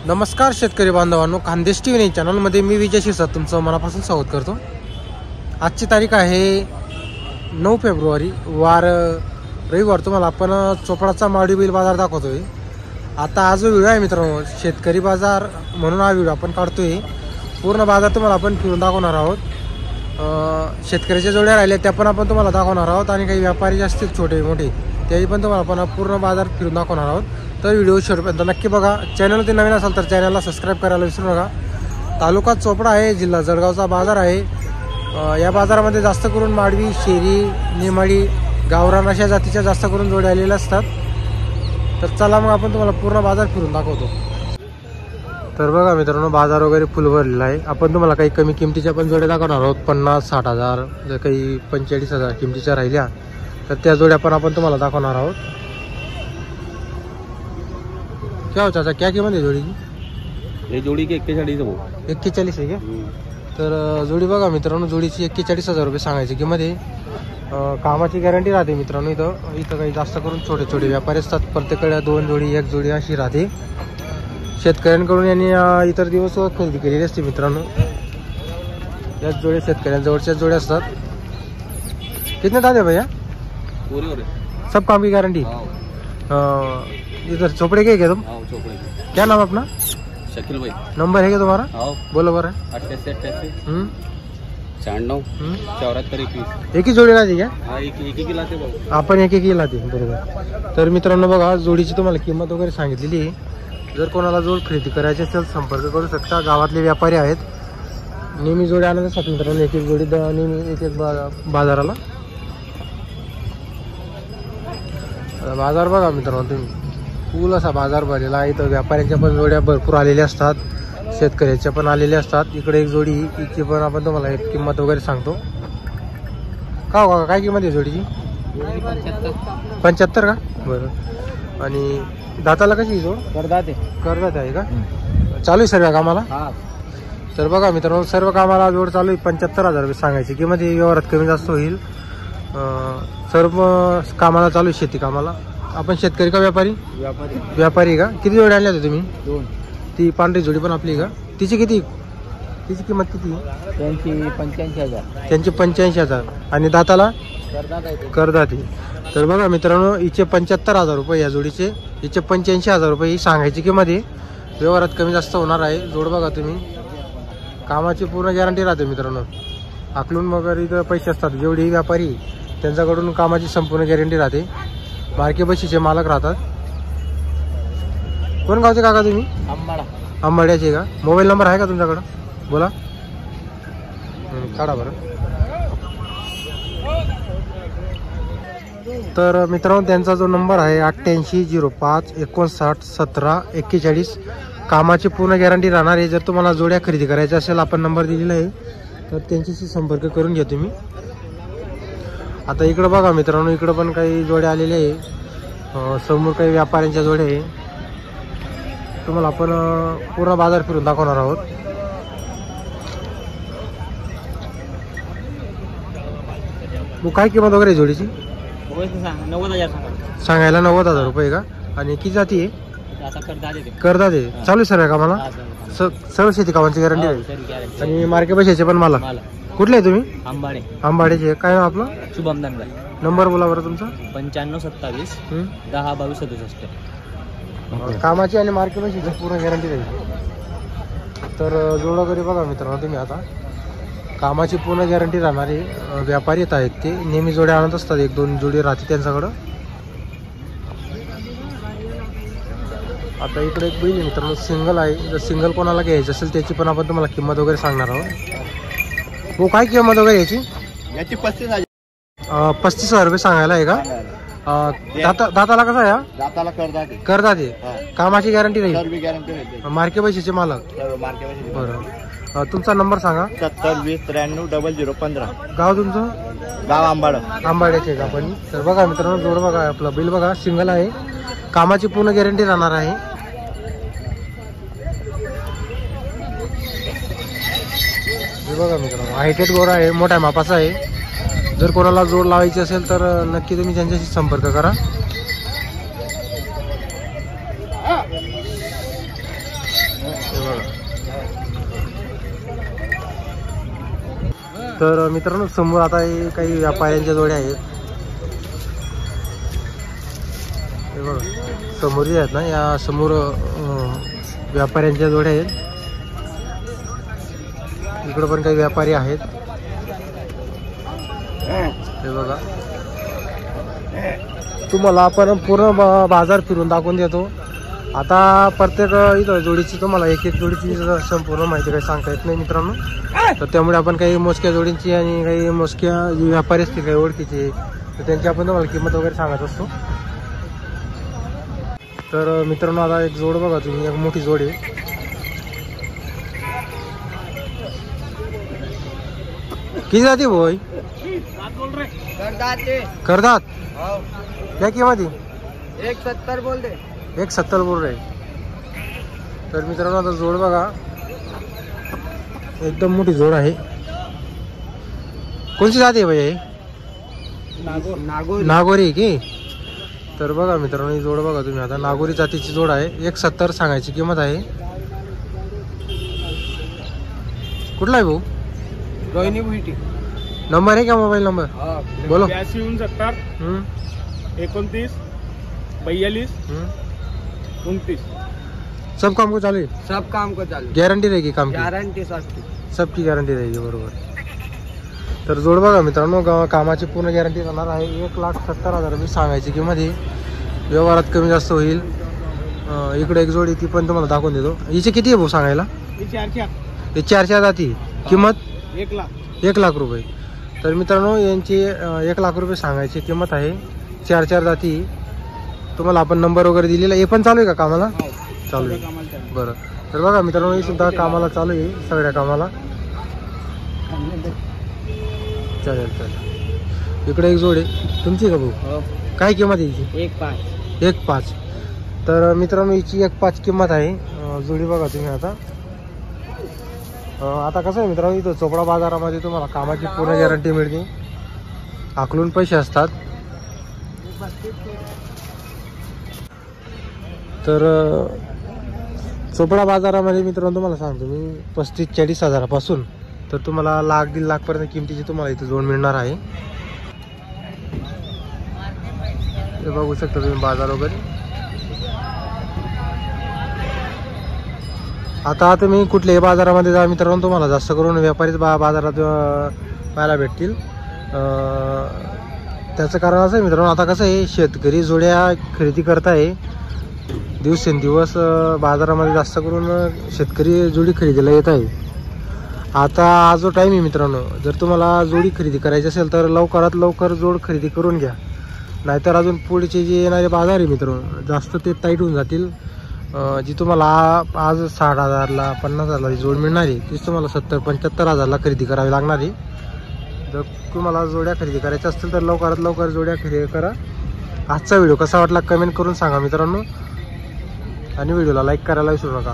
नमस्कार शेतकरी बांधवांनो, खानदेश टीव्ही चॅनलमध्ये मी विजय शिरसाट तुमचं मनापासून स्वागत करतो। आजची तारीख आहे 9 फेब्रुवारी, वार रविवार। तुम्हाला आपण चोपडाचा माडी बैल बाजार दाखवतोय। आता आज व्हिडिओ आहे मित्रांनो, शेतकरी बाजार म्हणून हा व्हिडिओ आपण काढतोय। पूर्ण बाजार तुम्हाला आपण फिरून दाखवणार आहोत। शेतकऱ्याच्या जोड्या राहिल्या त्या पण आपण तुम्हाला दाखवणार आहोत आणि काही व्यापारी असतील छोटे मोठे त्याही पण तुम्हाला आपण पूर्ण बाजार फिरून दाखवणार आहोत। तर व्हिडिओ शेवटपर्यंत नक्की बघा। चॅनल ते नवीन असाल तर चॅनलला सबस्क्राईब करायला विसरू नका। तालुका चोपडा आहे, जिल्हा जळगावचा बाजार आहे। या बाजारामध्ये जास्त करून माडवी, शेरी, निमाडी, गावरान अशा जातीच्या जास्त करून जोड्या आलेल्या असतात। तर चला मग आपण तुम्हाला पूर्ण बाजार फिरून दाखवतो। तर बघा मित्रांनो, बाजार वगैरे फुल भरलेला आहे। आपण तुम्हाला काही कमी किमतीच्या पण जोड्या दाखवणार आहोत। 50-60 हजार, जर काही 45 हजार किमतीच्या राहिल्या तर त्या जोड्या पण आपण तुम्हाला दाखवणार आहोत। क्या हो चाचा, क्या कीमत है जोड़ी की? ये जोड़ी के 41 है। 41 आहे का? तर जोडी बघा मित्रांनो, जोडीची 41 हजार रुपये सांगायची किंमत आहे। कामाची गॅरंटी राहते मित्रांनो। इथं काही जास्त करून छोटे छोटे व्यापारी असतात, प्रत्येकाकडे 2 जोडी 1 जोडी अशी राहते। शेतकऱ्यांकडून यांनी इतर दिवस खरेदी केलेली असते मित्रांनो। याच जोड्या शेतकऱ्यांजवळच्याच जोड्या असतात। कितने दादे भैया? पूरी हो रही, सब काम की गारंटी। इधर चोपड़े के क्या तुम? चोपड़े। क्या नाम अपना? शकील भाई। नंबर है क्या तुम्हारा? बोलो बरं। 88 96 74 21। एक ही जोडी राहते क्या? हाँ, एक ही लाते भाऊ आपण एक लाते, बरोबर। तर मित्रांनो बघा, जोडीची तुम्हाला किंमत वगैरे सांगितलेली आहे। जर कोणाला जोड खरेदी करायची असेल संपर्क करू शकता। गावातले व्यापारी आहेत, नेहमी जोडी आणत असतात मित्रांनो। एक जोडी नेहमी एक बाजाराला। बाजार बघा मित्रांनो तुम्ही, फुल असा बाजार भरलेला आहे। इथं व्यापाऱ्यांच्या पण जोड्या भरपूर आलेल्या असतात, शेतकऱ्याच्या पण आलेल्या असतात। इकडे एक जोडी, इथे पण आपण तुम्हाला एक किंमत वगैरे सांगतो। का हो काय किंमत आहे जोडीची? 75 का? बरं। आणि दाताला कशी जोड? करदाते आहे का? चालू आहे सर्व कामाला? तर बघा मित्रांनो, सर्व कामाला जोड चालू आहे। 75 हजार रुपये सांगायची किंमत आहे। व्यवहारात कमी जास्त होईल। सर्व कामाला चालू आहे, शेती कामाला। आपण शेतकरी का व्यापारी? व्यापारी का? किती जोडी आणल्या होत्या तुम्ही? 2। ती पांढरी जोडी पण आपली का? तिची किंमत किती? त्यांची 85 हजार। त्यांची 85 हजार। आणि दाताला? करदाते। तर बघा मित्रांनो, हिचे 75 हजार रुपये या जोडीचे, हिचे 85 हजार रुपये ही सांगायची किंमत आहे। व्यवहारात कमी जास्त होणार आहे। जोड बघा तुम्ही, कामाची पूर्ण गॅरंटी राहते मित्रांनो। आकलून वगैरे इथं पैसे असतात, जेवढे व्यापारी त्यांच्याकडून कामाची संपूर्ण गॅरंटी राहते। मार्के बशीचे मालक राहतात। कोण गावचे काका तुम्ही? आंबाड्याचे का? मोबाईल नंबर आहे का तुमच्याकडं? बोला, काढा बरं। तर मित्रांनो, त्यांचा जो नंबर आहे 88 05 59 17 41। कामाची पूर्ण गॅरंटी राहणार आहे। जर तुम्हाला जोड्या खरेदी करायच्या असेल, आपण नंबर दिलेला आहे, तर त्यांच्याशी संपर्क करून घ्या तुम्ही। आता इकडं बघा मित्रांनो, इकडं पण काही जोड्या आलेल्या आहे। समोर काही व्यापाऱ्यांच्या जोड्या आहे। तुम्हाला आपण पूर्ण बाजार फिरून दाखवणार आहोत। काय किंमत वगैरे जोडीची? 90,000 सांगायला 90,000 रुपये का? आणि किती जाती आहे? करदाते। चालू आहे सर्व कामाला? सर्व शेती कामाची गॅरंटी आहे। आणि मार्के बशाचे पण मला। कुठले आहे तुम्ही? आंबाडेचे। काय नाव आपलं? शुभम दंगल। नंबर बोला बरं तुमचा। 95 27 10 22 67। कामाची आणि मार्के बशाची पूर्ण गॅरंटी राहील। तर जोड वगैरे बघा मित्रांनो तुम्ही, आता कामाची पूर्ण गॅरंटी राहणारे व्यापारी येत आहेत। ते नेहमी जोड्या आणत असतात, 1-2 जोडी राहते त्यांच्याकडं। आता इकडे एक बैल आहे मित्रांनो, सिंगल आहे। जर सिंगल कोणाला घ्यायचं असेल त्याची पण आपण तुम्हाला किंमत वगैरे सांगणार आहोत। हो, काय किंमत वगैरे याची? 35 हजार रुपये सांगायला आहे का? दाताला कसा आहे? दाताला करदाते। कामाची गॅरंटी राहील। मार्के बशीचे मालक? बरं। तुमचा नंबर सांगा। 70 20 93 0015। गाव तुमचं? गाव आंबाड्याचे का पण? तर बघा मित्रांनो, जोड बघा, आपला बैल बघा, सिंगल आहे। कामाची पूर्ण गॅरंटी राहणार आहे। हे बघा मित्रांनो, हायटेड गोरा आहे, मोठ्या मापाचा आहे। जर कोणाला जोड लावायची असेल तर नक्की तुम्ही त्यांच्याशी संपर्क करा। तर मित्रांनो समोर आता हे काही व्यापाऱ्यांच्या जोड्या आहेत. हे बघा समोर जे आहेत ना, या समोर व्यापाऱ्यांच्या जोड्या आहेत. इकडं पण काही व्यापारी आहेत. हे बघा तुम्हाला आपण पूर्ण बाजार फिरून दाखवून देतो. आता प्रत्येक इथं जोडीची तुम्हाला एक एक जोडीची संपूर्ण माहिती काही सांगता येत नाही मित्रांनो. तर त्यामुळे आपण काही मोजक्या जोडींची आणि काही मोजक्या जे व्यापारी असतील काही ओळखीचे, तर त्यांची आपण तुम्हाला किंमत वगैरे सांगत असतो. तर मित्रांनो आता एक जोड बघा तुम्ही, एक मोठी जोड आहे. किती जाती भाई? करदात क्या किंमत आहे? 170 बोल दे. 170 बोल रहे. तर मित्रांनो आता जोड बघा, एकदम मोठी जोड आहे. कोणती जाती आहे भाई? नागोरी की. तर बघा मित्रांनो ही जोड बघा तुम्ही, आता नागोरी जातीची जोड आहे. 170 सांगायची किंमत आहे. कुठला आहे भाऊ? रोहिणी भुईटी. नंबर आहे का मोबाईल नंबर? बोलो. 82 69 42 29. सब काम को चालू है? सब काम को चालू. गॅरंटी रहेगी काम की? गारंटी सबकी गॅरंटी रहेगी. बरोबर. तर जोड बघा मित्रांनो, कामाची पूर्ण गॅरंटी राहणार आहे. 1,70,000 रुपये सांगायची किंमत ही. व्यवहारात कमी जास्त होईल. इकडे एक जोडी ती पण तुम्हाला दाखवून देतो. हिचे किती आहे भाऊ सांगायला? हे 4 जाती. किंमत 1 लाख रुपये. तर मित्रांनो यांची 1 लाख रुपये सांगायची किंमत आहे. 4 जाती. तुम्हाला आपण नंबर वगैरे दिलेला. हे पण चालू आहे का कामाला? चालू आहे. बरं. तर बघा मित्रांनो हे सुद्धा कामाला चालू आहे, सगळ्या कामाला. चालेल. इकडे एक जोड आहे तुमची का भाऊ? काय किंमत आहे हिची? 1,5. तर मित्रांनो हिची 1,5 किंमत आहे. जोडी बघा तुम्ही. आता कसं आहे मित्रांनो, इथं चोपडा बाजारामध्ये तुम्हाला कामाची पूर्ण गॅरंटी मिळते. आकलून पैसे असतात. तर चोपडा बाजारामध्ये मित्रांनो तुम्हाला सांगतो मी 35-40 हजारापासून तर तुम्हाला 1,00,000-1.5 लाखपर्यंत किमतीची तुम्हाला इथं जोड मिळणार आहे. हे बघू शकता तुम्ही बाजार वगैरे. आता तुम्ही कुठल्याही बाजारामध्ये जा मित्रांनो, तुम्हाला जास्त करून व्यापारीच बाजारात पाहायला भेटतील. त्याचं कारण असं आहे मित्रांनो, आता कसं आहे शेतकरी जोड्या खरेदी करताय. दिवसेंदिवस बाजारामध्ये जास्त करून शेतकरी जोडी खरेदीला येत आहे. आता हा जो टाईम आहे मित्रांनो, जर तुम्हाला जोडी खरेदी करायची असेल तर लवकरात लवकर जोड खरेदी करून घ्या. नाहीतर अजून पुढचे जे येणारे बाजार आहे मित्रांनो जास्त ते टाईट होऊन जातील. जी तुम्हाला आज 60,000ला 50,000ला जोड मिळणार आहे तीच तुम्हाला 70-75 हजारला खरेदी करावी लागणार आहे. जर तुम्हाला जोड्या खरेदी करायच्या असतील तर लवकरात लवकर जोड्या खरेदी करा. आजचा व्हिडिओ कसा वाटला कमेंट करून सांगा मित्रांनो, आणि व्हिडिओला लाईक करायला विसरू नका.